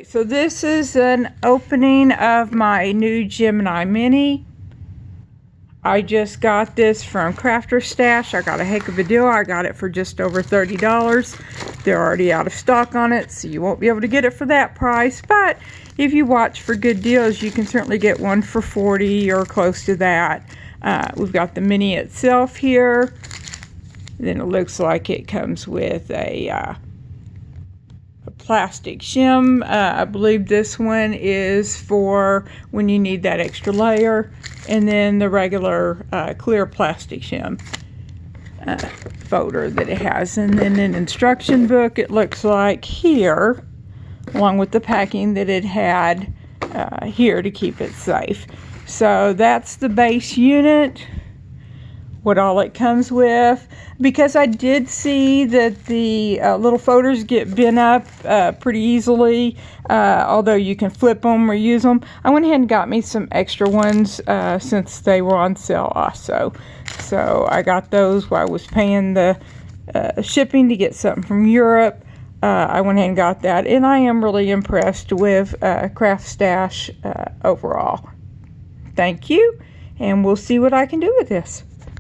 So this is an opening of my new Gemini Mini. I just got this from Crafter Stash. I got a heck of a deal. I got it for just over $30. They're already out of stock on it, so you won't be able to get it for that price. But if you watch for good deals, you can certainly get one for $40 or close to that. We've got the Mini itself here. Then it looks like it comes with a plastic shim. I believe this one is for when you need that extra layer, and then the regular clear plastic shim folder that it has, and then an instruction book it looks like here, along with the packing that it had here to keep it safe. So that's the base unit, what all it comes with. Because I did see that the little folders get bent up pretty easily, although you can flip them or use them. I went ahead and got me some extra ones since they were on sale also. So I got those while I was paying the shipping to get something from Europe. I went ahead and got that, and I am really impressed with Craft Stash overall. Thank you, and we'll see what I can do with this.